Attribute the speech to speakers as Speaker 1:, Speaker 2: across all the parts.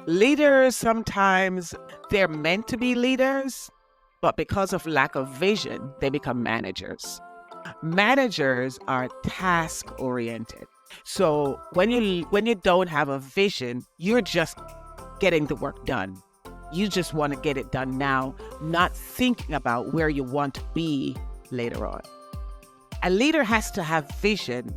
Speaker 1: Leaders, sometimes they're meant to be leaders, but because of lack of vision, they become managers. Managers are task oriented. So when you don't have a vision, you're just getting the work done. You just want to get it done now, not thinking about where you want to be later on. A leader has to have vision,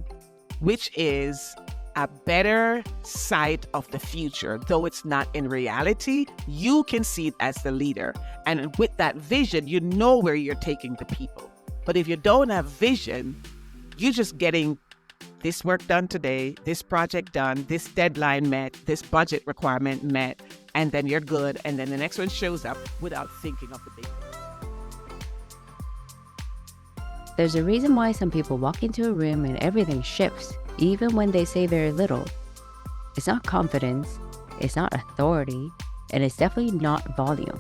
Speaker 1: which is a better sight of the future. Though it's not in reality, you can see it as the leader. And with that vision, you know where you're taking the people. But if you don't have vision, you're just getting this work done today, this project done, this deadline met, this budget requirement met, and then you're good. And then the next one shows up without thinking of the big.
Speaker 2: There's a reason why some people walk into a room and everything shifts, even when they say very little. It's not confidence, it's not authority, and it's definitely not volume.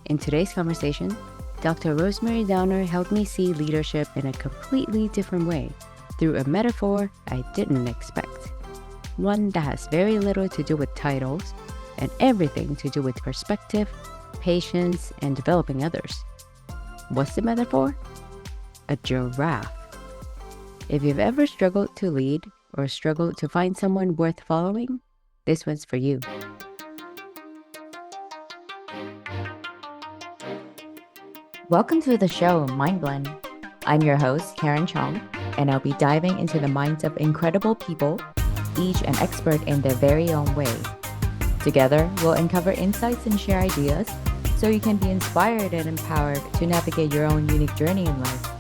Speaker 2: In today's conversation, Dr. Rosemarie Downer helped me see leadership in a completely different way through a metaphor I didn't expect. One that has very little to do with titles and everything to do with perspective, patience, and developing others. What's the metaphor? A giraffe. If you've ever struggled to lead or struggled to find someone worth following, this one's for you. Welcome to the show, Mind Blend. I'm your host, Karen Chong, and I'll be diving into the minds of incredible people, each an expert in their very own way. Together, we'll uncover insights and share ideas so you can be inspired and empowered to navigate your own unique journey in life.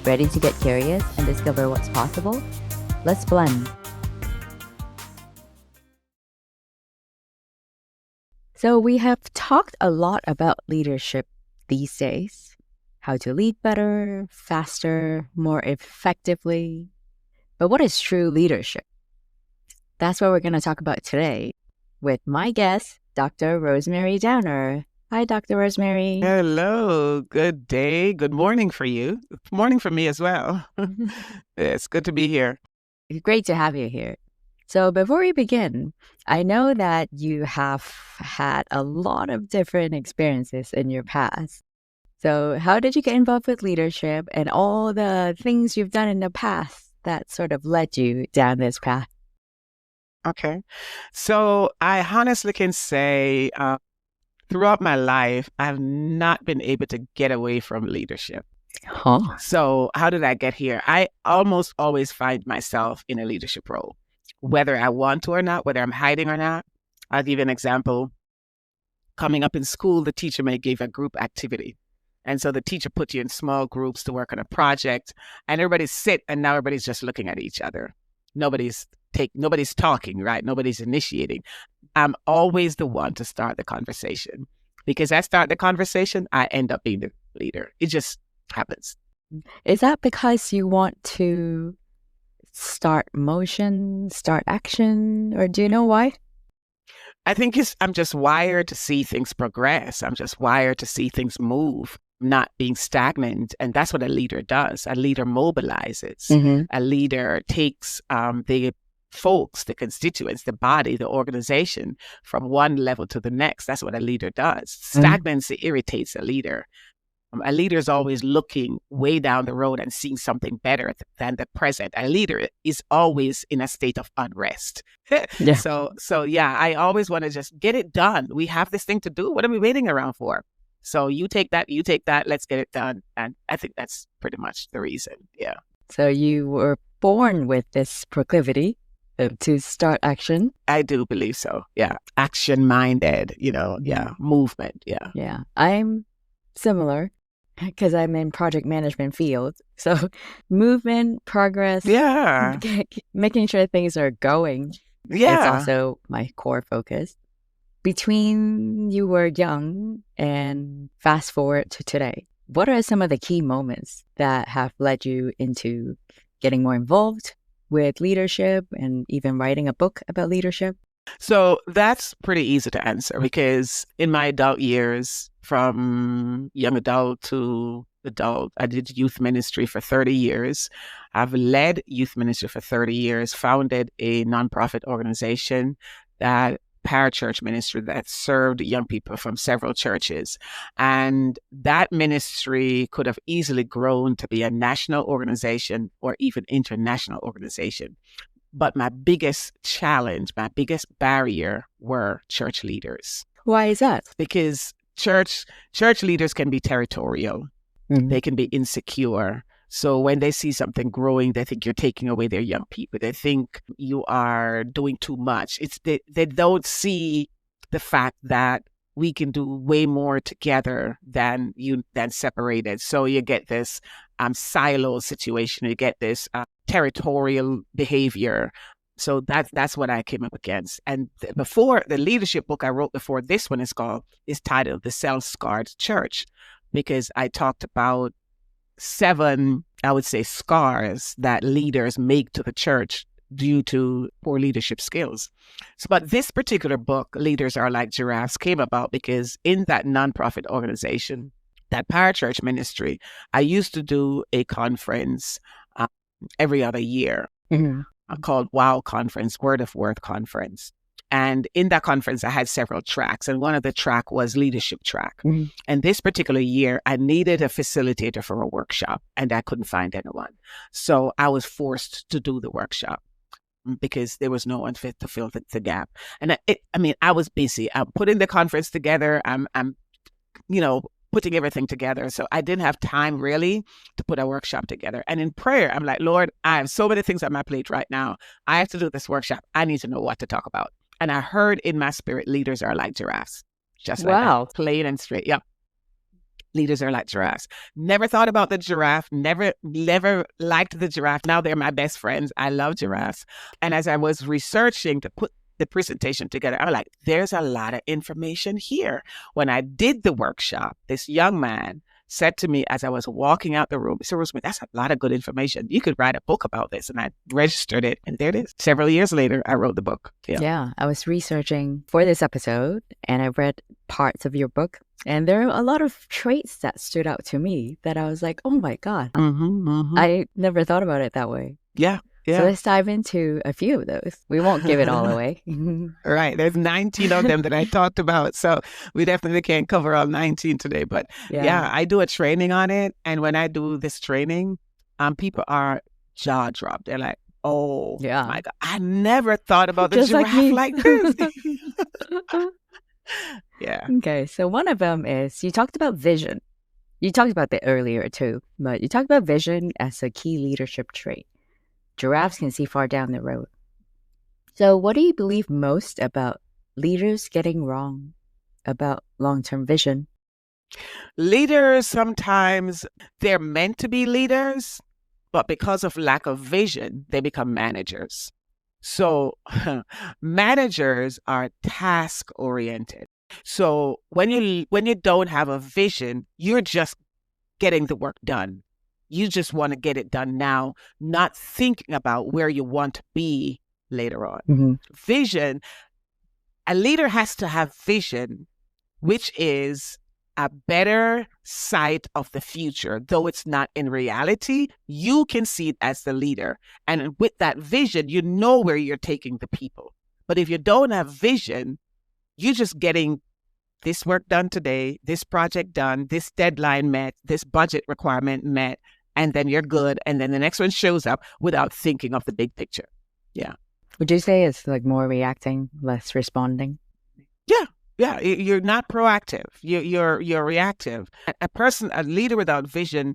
Speaker 2: Ready to get curious and discover what's possible? Let's blend. So we have talked a lot about leadership these days, how to lead better, faster, more effectively. But what is true leadership? That's what we're going to talk about today with my guest, Dr. Rosemarie Downer. Hi, Dr. Rosemarie.
Speaker 1: Hello. Good day. Good morning for you. Morning for me as well. It's good to be here.
Speaker 2: Great to have you here. So before we begin, I know that you have had a lot of different experiences in your past. So how did you get involved with leadership and all the things you've done in the past that sort of led you down this path?
Speaker 1: Okay. So I honestly can say throughout my life, I've not been able to get away from leadership.
Speaker 2: Huh.
Speaker 1: So how did I get here? I almost always find myself in a leadership role, whether I want to or not, whether I'm hiding or not. I'll give you an example. Coming up in school, the teacher may give a group activity. And so the teacher put you in small groups to work on a project, and everybody sit, and now everybody's just looking at each other. Nobody's talking, right? Nobody's initiating. I'm always the one to start the conversation, because I start the conversation, I end up being the leader. It just happens.
Speaker 2: Is that because you want to start motion, start action, or do you know why?
Speaker 1: I think I'm just wired to see things progress. I'm just wired to see things move, not being stagnant. And that's what a leader does. A leader mobilizes.
Speaker 2: Mm-hmm.
Speaker 1: A leader takes the folks, the constituents, the body, the organization from one level to the next. That's what a leader does. Stagnancy irritates a leader. A leader is always looking way down the road and seeing something better than the present. A leader is always in a state of unrest.
Speaker 2: Yeah.
Speaker 1: So yeah, I always want to just get it done. We have this thing to do. What are we waiting around for? So you take that, let's get it done. And I think that's pretty much the reason. Yeah.
Speaker 2: So you were born with this proclivity to start action?
Speaker 1: I do believe so. Yeah. Action-minded, movement. Yeah.
Speaker 2: Yeah. I'm similar because I'm in project management field. So movement, progress,
Speaker 1: Yeah.
Speaker 2: making sure things are going.
Speaker 1: Yeah.
Speaker 2: It's also my core focus. Between you were young and fast forward to today, what are some of the key moments that have led you into getting more involved with leadership and even writing a book about leadership?
Speaker 1: So that's pretty easy to answer, because in my adult years, from young adult to adult, I did youth ministry for 30 years. I've led youth ministry for 30 years, founded a nonprofit organization that parachurch ministry that served young people from several churches. And that ministry could have easily grown to be a national organization or even international organization. But my biggest challenge, my biggest barrier were church leaders.
Speaker 2: Why is that?
Speaker 1: Because church leaders can be territorial. They can be insecure. So when they see something growing, they think you're taking away their young people. They think you are doing too much. They don't see the fact that we can do way more together than separated. So you get this silo situation. You get this territorial behavior. So that's what I came up against. And before the leadership book I wrote before this one is titled The Self-Scarred Church, because I talked about 7, I would say, scars that leaders make to the church due to poor leadership skills. So, but this particular book, Leaders Are Like Giraffes, came about because in that nonprofit organization, that parachurch ministry, I used to do a conference every other year called WOW Conference, Word of Worth Conference. And in that conference, I had several tracks, and one of the track was leadership track. And this particular year, I needed a facilitator for a workshop, and I couldn't find anyone. So I was forced to do the workshop because there was no one fit to fill the gap. And I was busy. I'm putting the conference together. I'm putting everything together. So I didn't have time really to put a workshop together. And in prayer, I'm like, Lord, I have so many things on my plate right now. I have to do this workshop. I need to know what to talk about. And I heard in my spirit, leaders are like giraffes. Just like that, plain and straight. Yep. Leaders are like giraffes. Never thought about the giraffe. Never liked the giraffe. Now they're my best friends. I love giraffes. And as I was researching to put the presentation together, I was like, there's a lot of information here. When I did the workshop, this young man said to me as I was walking out the room, he said, Rosemarie, that's a lot of good information. You could write a book about this. And I registered it. And there it is. Several years later, I wrote the book.
Speaker 2: Yeah, I was researching for this episode and I read parts of your book. And there are a lot of traits that stood out to me that I was like, oh my God, I never thought about it that way.
Speaker 1: Yeah. Yeah.
Speaker 2: So let's dive into a few of those. We won't give it all away.
Speaker 1: Right. There's 19 of them that I talked about. So we definitely can't cover all 19 today. But yeah, I do a training on it. And when I do this training, people are jaw dropped. They're like, oh my God, I never thought about the giraffe like this. Yeah.
Speaker 2: Okay. So one of them is you talked about vision. You talked about that earlier too, but you talked about vision as a key leadership trait. Giraffes can see far down the road. So what do you believe most about leaders getting wrong about long-term vision?
Speaker 1: Leaders, sometimes they're meant to be leaders, but because of lack of vision, they become managers. So managers are task-oriented. So when you don't have a vision, you're just getting the work done. You just want to get it done now, not thinking about where you want to be later on. Vision, a leader has to have vision, which is a better sight of the future. Though it's not in reality, you can see it as the leader. And with that vision, you know where you're taking the people. But if you don't have vision, you're just getting this work done today, this project done, this deadline met, this budget requirement met, and then you're good. And then the next one shows up without thinking of the big picture. Yeah.
Speaker 2: Would you say it's like more reacting, less responding?
Speaker 1: Yeah. Yeah. You're not proactive. You're reactive. A leader without vision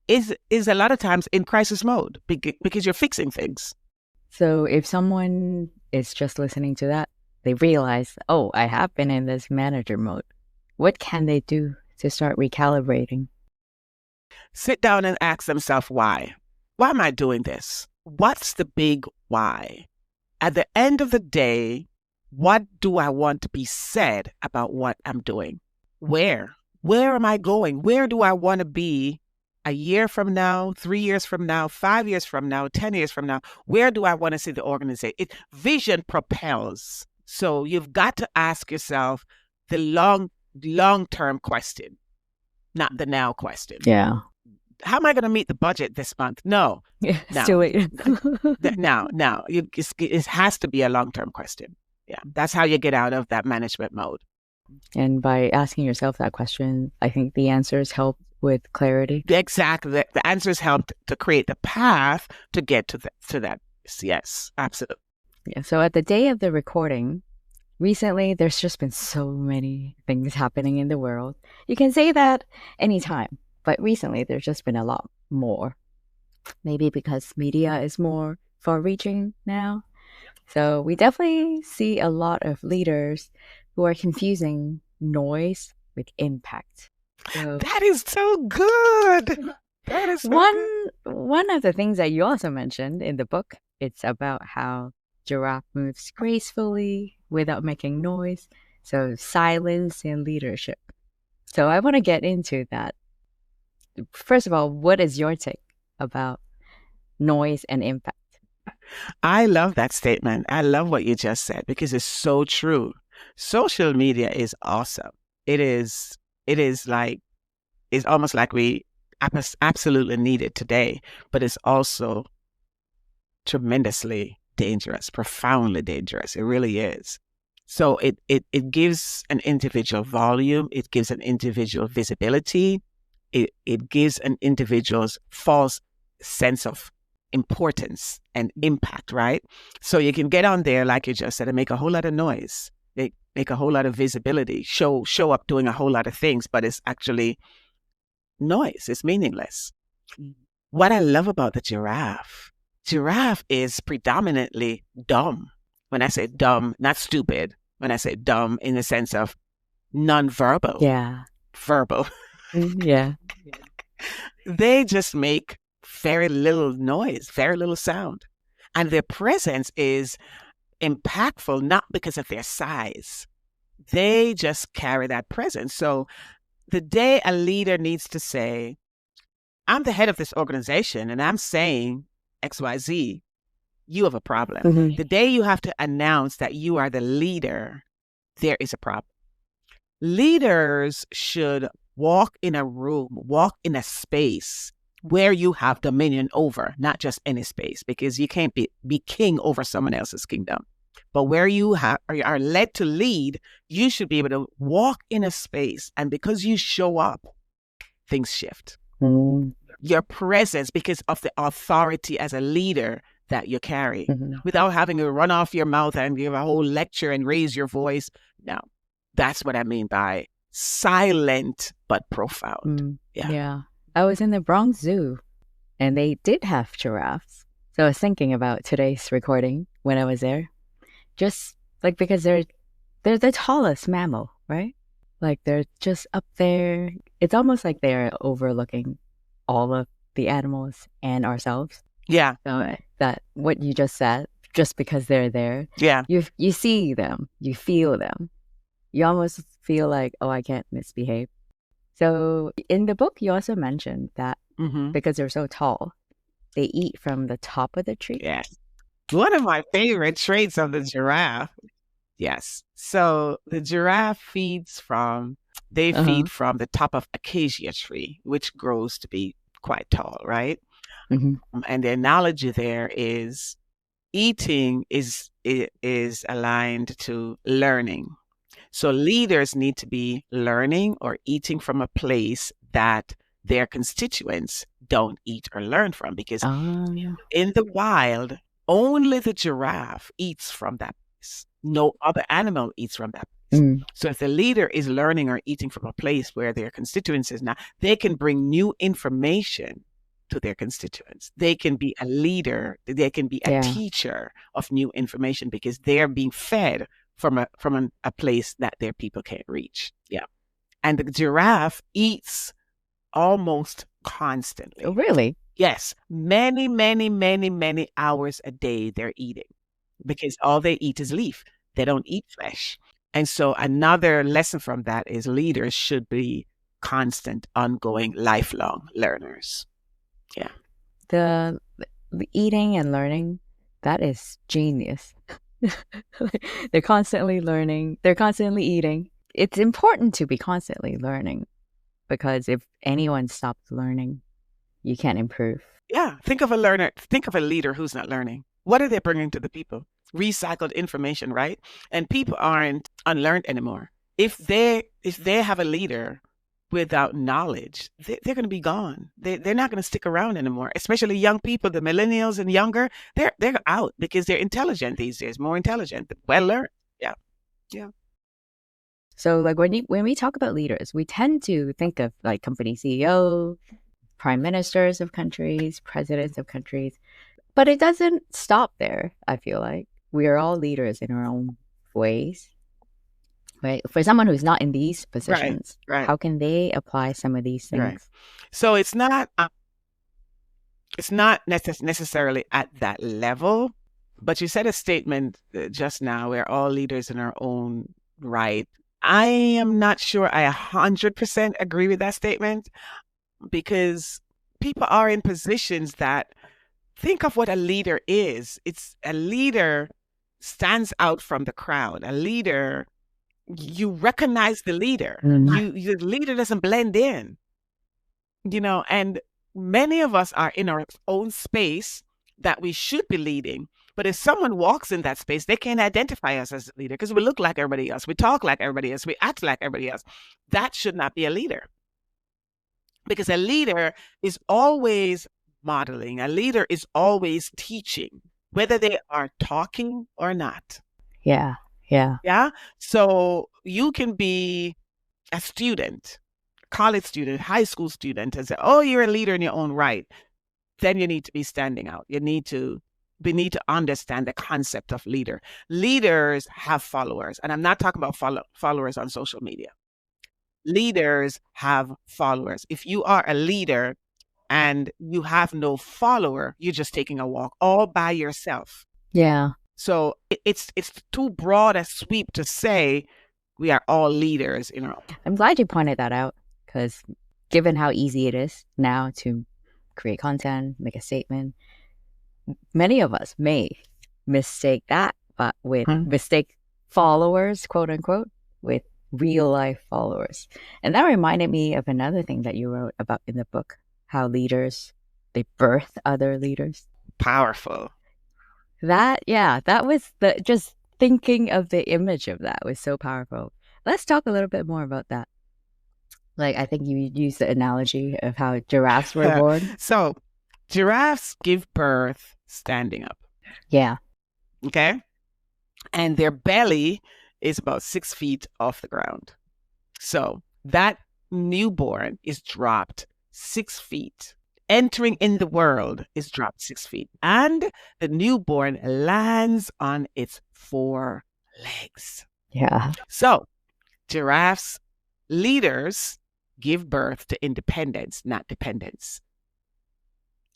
Speaker 1: is a lot of times in crisis mode because you're fixing things.
Speaker 2: So if someone is just listening to that, they realize, oh, I have been in this manager mode. What can they do to start recalibrating?
Speaker 1: Sit down and ask themselves why. Why am I doing this? What's the big why? At the end of the day, what do I want to be said about what I'm doing? Where am I going? Where do I want to be a year from now, 3 years from now, 5 years from now, 10 years from now? Where do I want to see the organization? Vision propels. So you've got to ask yourself the long-term question, not the now question.
Speaker 2: Yeah.
Speaker 1: How am I going to meet the budget this month? No.
Speaker 2: Yeah, still waiting.
Speaker 1: Now, it has to be a long-term question. Yeah, that's how you get out of that management mode.
Speaker 2: And by asking yourself that question, I think the answers help with clarity.
Speaker 1: Exactly. The answers helped to create the path to get to that. Yes, absolutely.
Speaker 2: Yeah. So at the day of the recording, recently there's just been so many things happening in the world. You can say that anytime, but recently there's just been a lot more. Maybe because media is more far reaching now. So we definitely see a lot of leaders who are confusing noise with impact. So
Speaker 1: That is so good. That is so good.
Speaker 2: one of the things that you also mentioned in the book, it's about how giraffe moves gracefully without making noise. So silence and leadership. So I want to get into that. First of all, what is your take about noise and impact?
Speaker 1: I love that statement. I love what you just said because it's so true. Social media is awesome. It is, it's almost like we absolutely need it today, but it's also tremendously dangerous, profoundly dangerous. It really is. So it gives an individual volume, it gives an individual visibility, it gives an individual's false sense of importance and impact, right? So you can get on there, like you just said, and make a whole lot of noise, make a whole lot of visibility, show up doing a whole lot of things, but it's actually noise. It's meaningless. What I love about the giraffe is predominantly dumb. When I say dumb, not stupid. When I say dumb, in the sense of nonverbal,
Speaker 2: Yeah.
Speaker 1: verbal.
Speaker 2: Yeah.
Speaker 1: They just make very little noise, very little sound. And their presence is impactful, not because of their size. They just carry that presence. So the day a leader needs to say, I'm the head of this organization and I'm saying XYZ, you have a problem.
Speaker 2: Mm-hmm.
Speaker 1: The day you have to announce that you are the leader, there is a problem. Leaders should walk in a room, walk in a space where you have dominion over, not just any space, because you can't be king over someone else's kingdom. But where you are led to lead, you should be able to walk in a space. And because you show up, things shift.
Speaker 2: Mm-hmm.
Speaker 1: Your presence, because of the authority as a leader that you carry, without having to run off your mouth and give a whole lecture and raise your voice. No, that's what I mean by silent but profound.
Speaker 2: Yeah. I was in the Bronx Zoo and they did have giraffes. So I was thinking about today's recording when I was there. Just like because they're the tallest mammal, right? Like they're just up there. It's almost like they're overlooking all of the animals and ourselves.
Speaker 1: Yeah.
Speaker 2: So that what you just said, just because they're there.
Speaker 1: Yeah.
Speaker 2: You see them, you feel them. You almost feel like, oh, I can't misbehave. So in the book, you also mentioned that because they're so tall, they eat from the top of the tree.
Speaker 1: Yes. One of my favorite traits of the giraffe. Yes. So the giraffe feeds from the top of acacia tree, which grows to be quite tall, right? And the analogy there is eating is aligned to learning. So leaders need to be learning or eating from a place that their constituents don't eat or learn from, because in the wild, only the giraffe eats from that place. No other animal eats from that place. So if the leader is learning or eating from a place where their constituents is not, they can bring new information to their constituents. They can be a leader, they can be a teacher of new information because they're being fed from a place that their people can't reach. Yeah. And the giraffe eats almost constantly.
Speaker 2: Oh, really?
Speaker 1: Yes. Many, many, many, many hours a day they're eating because all they eat is leaf. They don't eat flesh. And so another lesson from that is leaders should be constant, ongoing, lifelong learners. Yeah.
Speaker 2: The eating and learning, that is genius. They're constantly learning. They're constantly eating. It's important to be constantly learning because if anyone stops learning, you can't improve.
Speaker 1: Yeah. Think of a learner. Think of a leader who's not learning. What are they bringing to the people? recycled information, right? And people aren't unlearned anymore. If they have a leader without knowledge, they're going to be gone. They're not going to stick around anymore. Especially young people, the millennials and younger, they're out because they're intelligent these days, more intelligent, well learned. Yeah, yeah.
Speaker 2: So like when we talk about leaders, we tend to think of like company CEO, prime ministers of countries, presidents of countries, but it doesn't stop there. I feel like we are all leaders in our own ways, right? For someone who's not in these
Speaker 1: Right,
Speaker 2: positions,
Speaker 1: right,
Speaker 2: how can they apply some of these
Speaker 1: right.
Speaker 2: things?
Speaker 1: So it's not necessarily at that level, but you said a statement just now, we're all leaders in our own right. I am not sure I 100% agree with that statement, because people are in positions that, think of what a leader is. It's a leader stands out from the crowd. A leader, you recognize the leader. The leader doesn't blend in, and many of us are in our own space that we should be leading. But if someone walks in that space, they can't identify us as a leader because we look like everybody else. We talk like everybody else. We act like everybody else. That should not be a leader, because a leader is always modeling. A leader is always teaching, whether they are talking or not.
Speaker 2: Yeah, yeah,
Speaker 1: Yeah. So you can be a student, college student, high school student, and say, oh, you're a leader in your own right. Then you need to be standing out. We need to understand the concept of leader. Leaders have followers. And I'm not talking about followers on social media. Leaders have followers. If you are a leader and you have no follower, you're just taking a walk all by yourself.
Speaker 2: yeah.
Speaker 1: So it's too broad a sweep to say we are all leaders in our own.
Speaker 2: I'm glad you pointed that out because given how easy it is now to create content, make a statement, many of us may mistake that, but with mistake followers, quote unquote, with real life followers. And that reminded me of another thing that you wrote about in the book, how leaders, they birth other leaders.
Speaker 1: Powerful.
Speaker 2: That was just thinking of the image of that was so powerful. Let's talk a little bit more about that. Like, I think you used the analogy of how giraffes were born.
Speaker 1: So giraffes give birth standing up.
Speaker 2: Yeah.
Speaker 1: Okay. And their belly is about 6 feet off the ground. So that newborn is dropped 6 feet. Entering in the world is dropped 6 feet. And the newborn lands on its 4 legs.
Speaker 2: Yeah.
Speaker 1: So giraffes, leaders, give birth to independence, not dependence.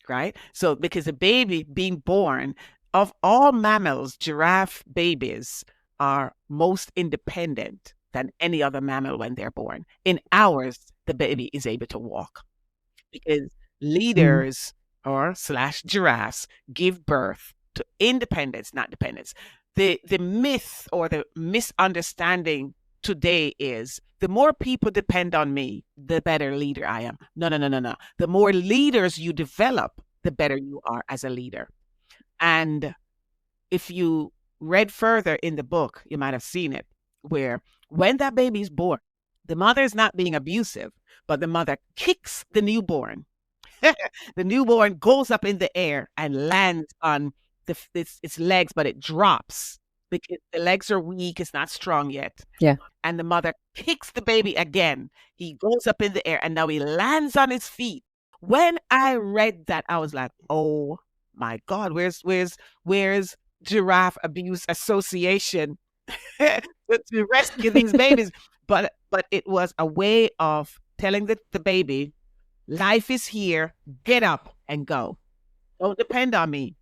Speaker 1: Right? So because a baby being born, of all mammals, giraffe babies are most independent than any other mammal when they're born. In ours, the baby is able to walk because leaders or / giraffes give birth to independence, not dependence. The myth or the misunderstanding today is the more people depend on me, the better leader I am. No. The more leaders you develop, the better you are as a leader. And if you read further in the book, you might have seen it, where when that baby is born, the mother is not being abusive, but the mother kicks the newborn. The newborn goes up in the air and lands on its legs, but it drops because the legs are weak, it's not strong yet.
Speaker 2: Yeah.
Speaker 1: And the mother kicks the baby again. He goes up in the air and now he lands on his feet. When I read that, I was like, oh my God, where's Giraffe Abuse Association to rescue these babies? But it was a way of telling the baby, life is here, get up and go. Don't depend on me.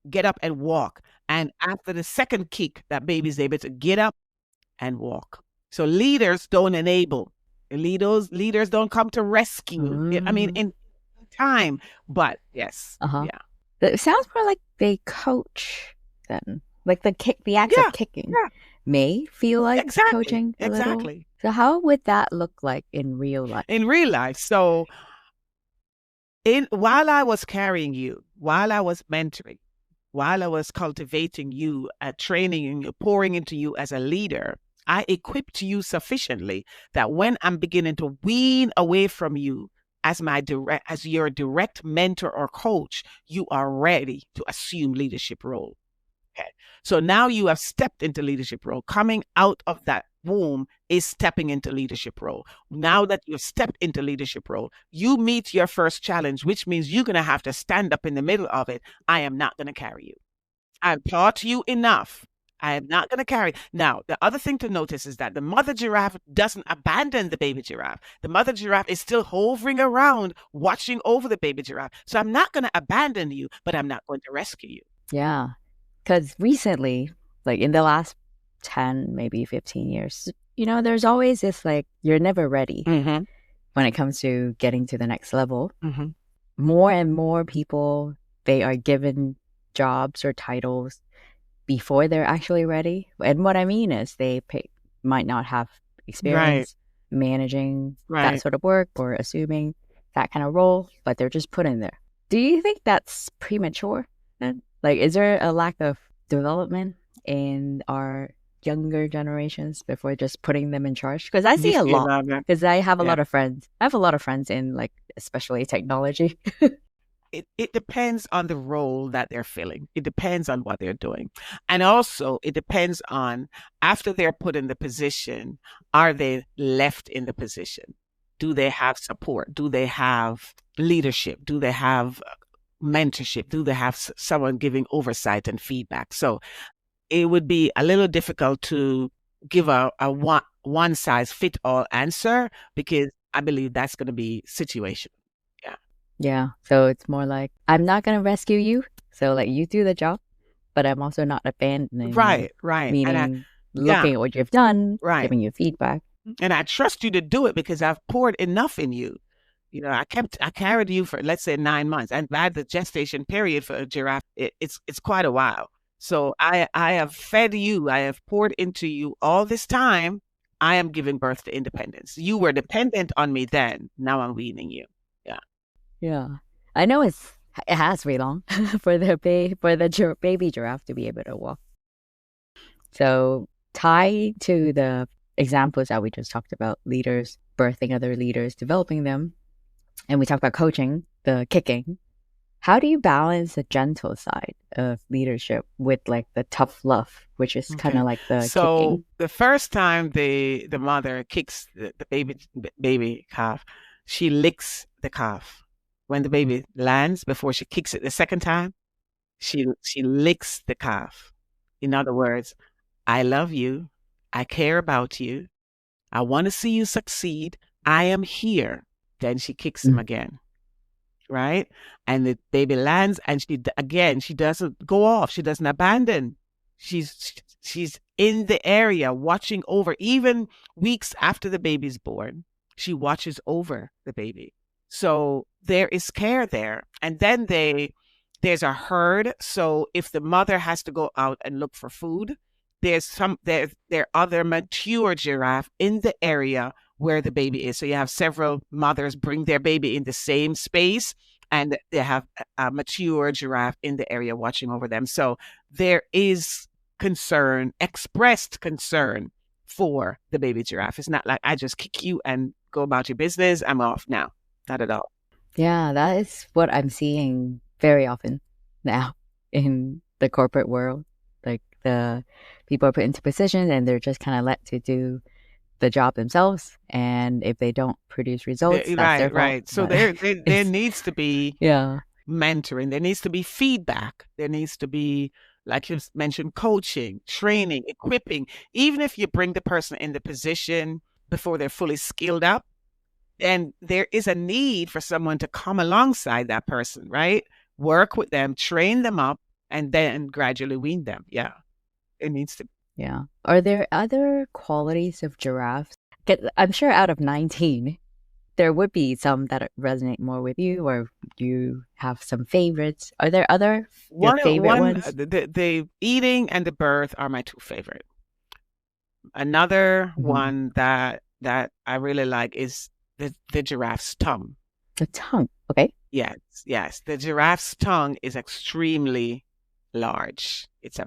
Speaker 1: Get up and walk. And after the second kick, that baby's able to get up and walk. So leaders don't enable. Leaders don't come to rescue. I mean, in time, but yes.
Speaker 2: Uh-huh.
Speaker 1: Yeah.
Speaker 2: It sounds more like they coach then. Like the act of kicking may feel like coaching a little. So how would that look like in real life?
Speaker 1: In real life. So while I was carrying you, while I was mentoring, while I was cultivating you, training you, pouring into you as a leader, I equipped you sufficiently that when I'm beginning to wean away from you as your direct mentor or coach, you are ready to assume leadership role. Okay. So now you have stepped into leadership role. Coming out of that womb is stepping into leadership role. Now that you've stepped into leadership role, you meet your first challenge, which means you're going to have to stand up in the middle of it. I am not going to carry you. I've taught you enough. I am not going to carry. Now, the other thing to notice is that the mother giraffe doesn't abandon the baby giraffe. The mother giraffe is still hovering around, watching over the baby giraffe. So I'm not going to abandon you, but I'm not going to rescue you.
Speaker 2: Yeah. Because recently, like in the last 10, maybe 15 years, there's always this like, you're never ready when it comes to getting to the next level. More and more people, they are given jobs or titles before they're actually ready. And what I mean is might not have experience managing that sort of work or assuming that kind of role, but they're just put in there. Do you think that's premature then? Like, is there a lack of development in our younger generations before just putting them in charge? Because I see a lot. Because I have a lot of friends. I have a lot of friends in, like, especially technology.
Speaker 1: It depends on the role that they're filling. It depends on what they're doing. And also, it depends on, after they're put in the position, are they left in the position? Do they have support? Do they have leadership? Do they have mentorship? Do they have someone giving oversight and feedback? So it would be a little difficult to give a one size fit all answer, because I believe that's going to be situational.
Speaker 2: Yeah. So it's more like, I'm not going to rescue you. So like, you do the job, but I'm also not abandoning you.
Speaker 1: Right.
Speaker 2: Meaning looking at what you've done, giving you feedback.
Speaker 1: And I trust you to do it because I've poured enough in you. I carried you for, let's say, 9 months, and by the gestation period for a giraffe, it's quite a while. So I have fed you, I have poured into you all this time. I am giving birth to independence. You were dependent on me then. Now I'm weaning you.
Speaker 2: Yeah. I know it has to be long for the baby giraffe to be able to walk. So tie to the examples that we just talked about, leaders, birthing other leaders, developing them, and we talked about coaching, the kicking. How do you balance the gentle side of leadership with like the tough love, which is kind of like the kicking?
Speaker 1: The first time the mother kicks the baby calf, she licks the calf. When the baby lands, before she kicks it the second time, she licks the calf. In other words, I love you. I care about you. I want to see you succeed. I am here. Then she kicks him again. Right? And the baby lands, and she doesn't go off. She doesn't abandon. She's in the area watching over, even weeks after the baby's born. She watches over the baby. So there is care there. And then there's a herd. So if the mother has to go out and look for food, there are other mature giraffe in the area where the baby is. So you have several mothers bring their baby in the same space, and they have a mature giraffe in the area watching over them. So there is expressed concern for the baby giraffe. It's not like I just kick you and go about your business. I'm off now. Not at all.
Speaker 2: Yeah, that is what I'm seeing very often now in the corporate world. Like the people are put into positions and they're just kind of let to do the job themselves. And if they don't produce results, that's their fault.
Speaker 1: Right. So there needs to be mentoring. There needs to be feedback. There needs to be, like you mentioned, coaching, training, equipping. Even if you bring the person in the position before they're fully skilled up, and there is a need for someone to come alongside that person, right? Work with them, train them up, and then gradually wean them. Yeah, it needs to.
Speaker 2: Yeah. Are there other qualities of giraffes? I'm sure out of 19, there would be some that resonate more with you, or you have some favorites. Are there other favorite ones?
Speaker 1: The eating and the birth are my two favorite. Another one that I really like is the giraffe's tongue.
Speaker 2: The tongue, okay.
Speaker 1: Yes. The giraffe's tongue is extremely large. It's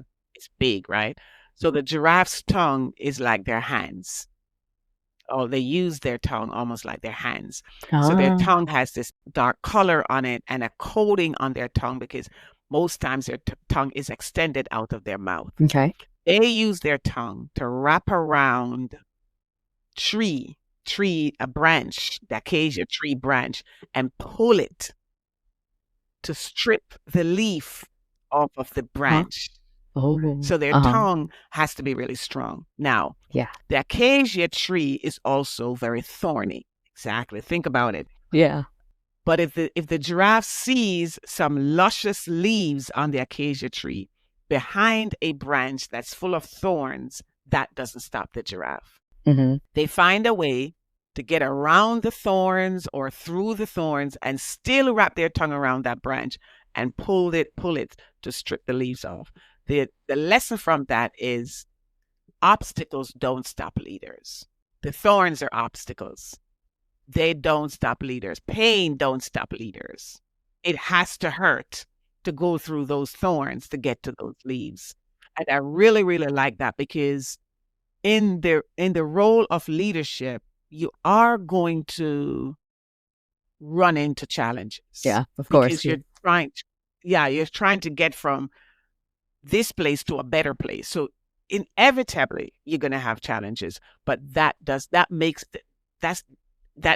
Speaker 1: big, right? So the giraffe's tongue is like their hands. Or they use their tongue almost like their hands. So their
Speaker 2: Ah,
Speaker 1: tongue has this dark color on it and a coating on their tongue because most times their tongue is extended out of their mouth.
Speaker 2: okay.
Speaker 1: They use their tongue to wrap around tree, a branch, the acacia tree branch, and pull it to strip the leaf off of the
Speaker 2: Huh?
Speaker 1: branch.
Speaker 2: Oh,
Speaker 1: So their
Speaker 2: uh-huh.
Speaker 1: tongue has to be really strong. Now,
Speaker 2: Yeah.
Speaker 1: the acacia tree is also very thorny. Exactly. Think about it.
Speaker 2: Yeah.
Speaker 1: But if the giraffe sees some luscious leaves on the acacia tree behind a branch that's full of thorns, that doesn't stop the giraffe.
Speaker 2: Mm-hmm.
Speaker 1: They find a way to get around the thorns or through the thorns and still wrap their tongue around that branch and pull it to strip the leaves off. The lesson from that is obstacles don't stop leaders. The thorns are obstacles. They don't stop leaders. Pain don't stop leaders. It has to hurt to go through those thorns to get to those leaves. And I really, really like that because in the role of leadership, you are going to run into challenges
Speaker 2: Yeah, of course.
Speaker 1: because you're trying to get from this place to a better place. So inevitably you're going to have challenges, but that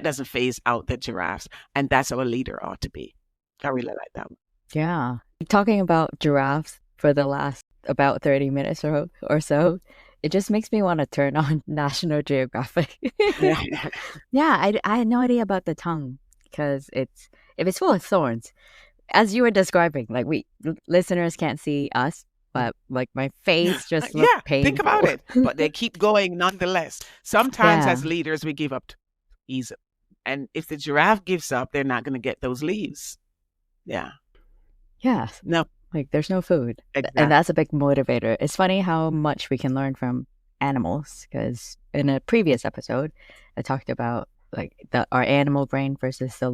Speaker 1: doesn't phase out the giraffes, and that's how a leader ought to be. I really like that one.
Speaker 2: Yeah. Talking about giraffes for the last about 30 minutes or so, it just makes me want to turn on National Geographic.
Speaker 1: Yeah.
Speaker 2: Yeah, I had no idea about the tongue because if it's full of thorns, as you were describing, like listeners can't see us, but like my face just looked
Speaker 1: Yeah, think about
Speaker 2: painful.
Speaker 1: it. But they keep going nonetheless. Sometimes
Speaker 2: Yeah.
Speaker 1: as leaders, we give up easily. And if the giraffe gives up, they're not going to get those leaves. Yeah.
Speaker 2: Yes.
Speaker 1: No,
Speaker 2: Like there's no food. And
Speaker 1: exactly.
Speaker 2: that's a big motivator. It's funny how much we can learn from animals because in a previous episode, I talked about like our animal brain versus the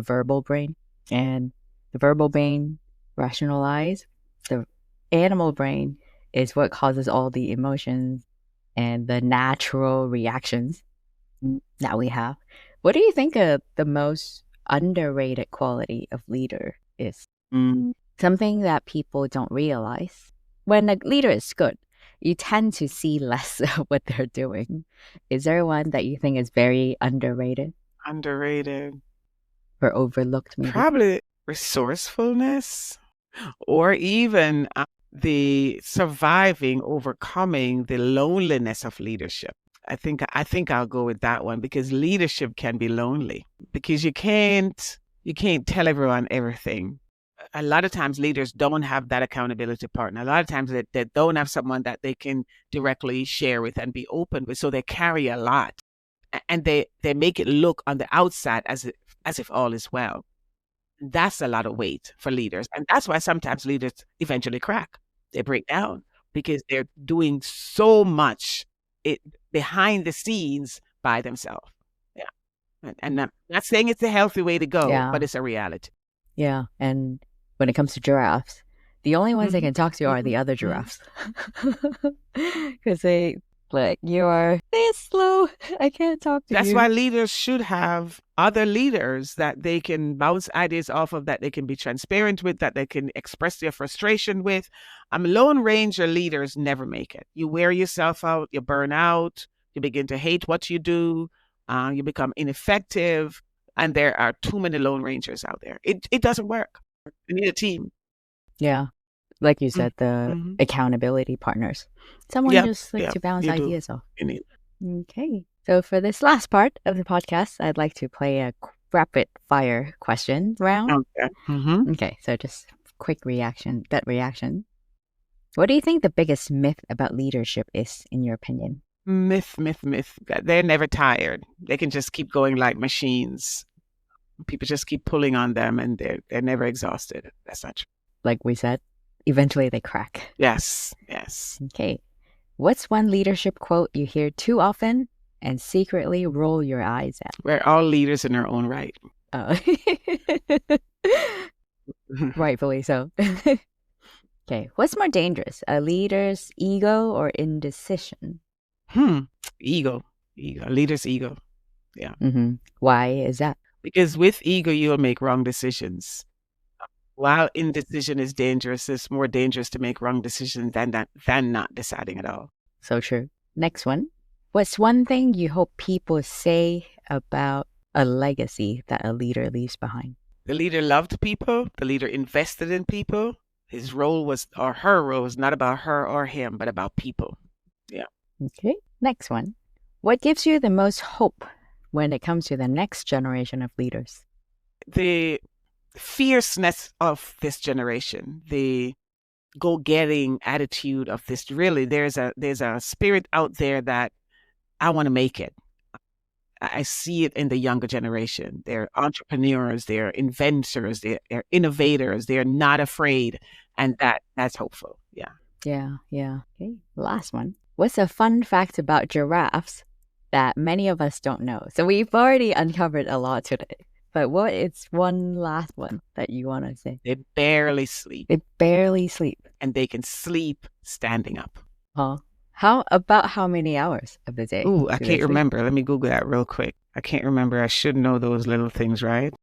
Speaker 2: verbal brain. And the verbal brain rationalize. The animal brain is what causes all the emotions and the natural reactions that we have. What do you think of the most underrated quality of leader is?
Speaker 1: Mm,
Speaker 2: Something that people don't realize. When a leader is good, you tend to see less of what they're doing. Is there one that you think is very underrated
Speaker 1: underrated.
Speaker 2: or overlooked, maybe?
Speaker 1: Probably resourcefulness or even the surviving, overcoming the loneliness of leadership. I think I'll go with that one because leadership can be lonely because you can't tell everyone everything. A lot of times leaders don't have that accountability partner. A lot of times they don't have someone that they can directly share with and be open with. So they carry a lot and they make it look on the outside as if all is well. That's a lot of weight for leaders. And that's why sometimes leaders eventually crack. They break down because they're doing so much it behind the scenes by themselves. Yeah. And I'm not saying it's a healthy way to go,
Speaker 2: Yeah,
Speaker 1: but it's a reality.
Speaker 2: yeah. And when it comes to giraffes, the only ones they
Speaker 1: Hmm.
Speaker 2: can talk to are
Speaker 1: Hmm.
Speaker 2: the other
Speaker 1: Hmm.
Speaker 2: giraffes. Because they, like, you are this slow. I can't talk to
Speaker 1: That's
Speaker 2: you.
Speaker 1: why leaders should have other leaders that they can bounce ideas off of, that they can be transparent with, that they can express their frustration with. Lone Ranger leaders never make it. You wear yourself out, you burn out, you begin to hate what you do, you become ineffective, and there are too many Lone Rangers out there. It doesn't work. You need a team.
Speaker 2: Yeah. Like you
Speaker 1: Mm.
Speaker 2: said, the
Speaker 1: Hmm.
Speaker 2: accountability partners. Someone
Speaker 1: Yep,
Speaker 2: just like
Speaker 1: yep,
Speaker 2: to bounce
Speaker 1: you do.
Speaker 2: ideas off.
Speaker 1: You need.
Speaker 2: Okay. So for this last part of the podcast, I'd like to play a rapid fire question round.
Speaker 1: Okay. Hmm.
Speaker 2: Okay. So just quick reaction, gut reaction. What do you think the biggest myth about leadership is, in your opinion?
Speaker 1: Myth, myth, myth. They're never tired. They can just keep going like machines. People just keep pulling on them and they're never exhausted. That's not true.
Speaker 2: Like we said, eventually they crack.
Speaker 1: Yes, yes.
Speaker 2: Okay. What's one leadership quote you hear too often and secretly roll your eyes at?
Speaker 1: We're all leaders in our own right.
Speaker 2: Uh, rightfully so. Okay. What's more dangerous, a leader's ego or indecision?
Speaker 1: Ego. Ego. Leader's ego. Yeah.
Speaker 2: Why is that?
Speaker 1: Because with ego, you'll make wrong decisions. While indecision is dangerous, it's more dangerous to make wrong decisions than not deciding at all.
Speaker 2: So true. Next one. What's one thing you hope people say about a legacy that a leader leaves behind?
Speaker 1: The leader loved people. The leader invested in people. His role was, or her role was not about her or him, but about people. Yeah.
Speaker 2: Okay. Next one. What gives you the most hope when it comes to the next generation of leaders?
Speaker 1: The fierceness of this generation, the go-getting attitude of this. Really, there's a spirit out there that I want to make it. I see it in the younger generation. They're entrepreneurs, they're inventors, they're innovators, they're not afraid. And that's hopeful. Yeah.
Speaker 2: Yeah. Okay. Last one. What's a fun fact about giraffes that many of us don't know? So we've already uncovered a lot today. But what is one last one that you want to say?
Speaker 1: They barely sleep.
Speaker 2: They barely sleep.
Speaker 1: And they can sleep standing up.
Speaker 2: Huh? How many hours of the day?
Speaker 1: Ooh, I can't remember. Let me Google that real quick. I can't remember. I should know those little things, right?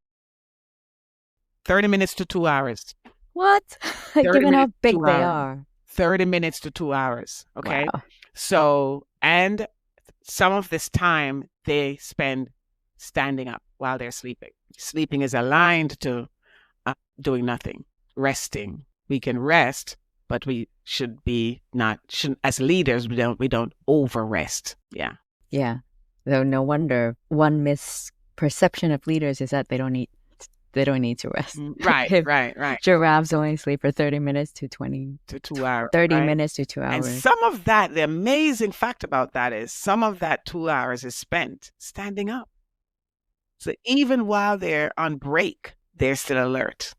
Speaker 1: 30 minutes to 2 hours.
Speaker 2: What? Given how big they are.
Speaker 1: 30 minutes to 2 hours. Okay.
Speaker 2: Wow.
Speaker 1: So, and some of this time they spend standing up while they're sleeping. Sleeping is aligned to doing nothing, resting. We can rest, but we shouldn't, as leaders, we don't over rest. Yeah.
Speaker 2: Yeah. Though no wonder one misperception of leaders is that they don't need to rest.
Speaker 1: Right.
Speaker 2: Giraffes only sleep for 30 minutes to 20
Speaker 1: to 2 hours.
Speaker 2: 30 minutes to 2 hours.
Speaker 1: And some of that, the amazing fact about that is some of that 2 hours is spent standing up. So even while they're on break, they're still alert.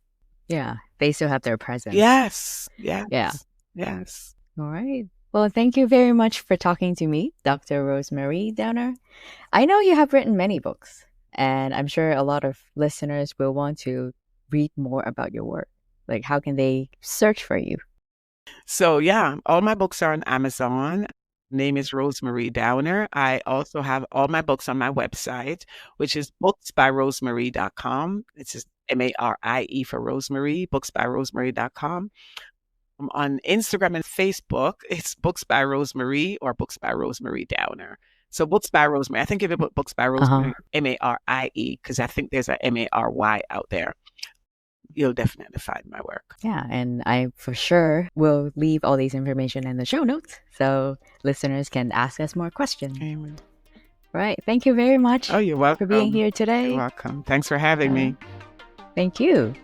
Speaker 2: Yeah, they still have their presence.
Speaker 1: Yes.
Speaker 2: Yeah.
Speaker 1: Yes.
Speaker 2: All right. Well, thank you very much for talking to me, Dr. Rosemarie Downer. I know you have written many books, and I'm sure a lot of listeners will want to read more about your work. Like, how can they search for you?
Speaker 1: So, yeah, all my books are on Amazon. Name is Rosemarie Downer. I also have all my books on my website, which is booksbyrosemarie.com. It's just Marie for Rosemarie, booksbyrosemarie.com. On Instagram and Facebook, it's Books by Rosemarie or Books by Rosemarie Downer. So Books by Rosemarie. I think if you put Books by Rosemarie, Marie, because I think there's a Mary out there, you'll definitely find my work.
Speaker 2: Yeah, and I for sure will leave all these information in the show notes so listeners can ask us more questions.
Speaker 1: Amen.
Speaker 2: Right. Thank you very much.
Speaker 1: Oh, you're welcome.
Speaker 2: For being here today.
Speaker 1: You're welcome. Thanks for having me.
Speaker 2: Thank you.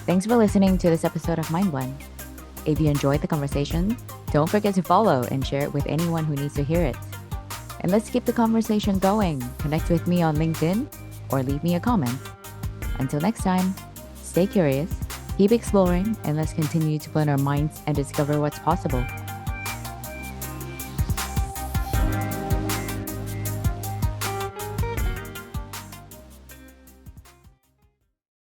Speaker 2: Thanks for listening to this episode of Mind Blend. If you enjoyed the conversation, don't forget to follow and share it with anyone who needs to hear it. And let's keep the conversation going. Connect with me on LinkedIn or leave me a comment. Until next time, stay curious, keep exploring, and let's continue to blend our minds and discover what's possible.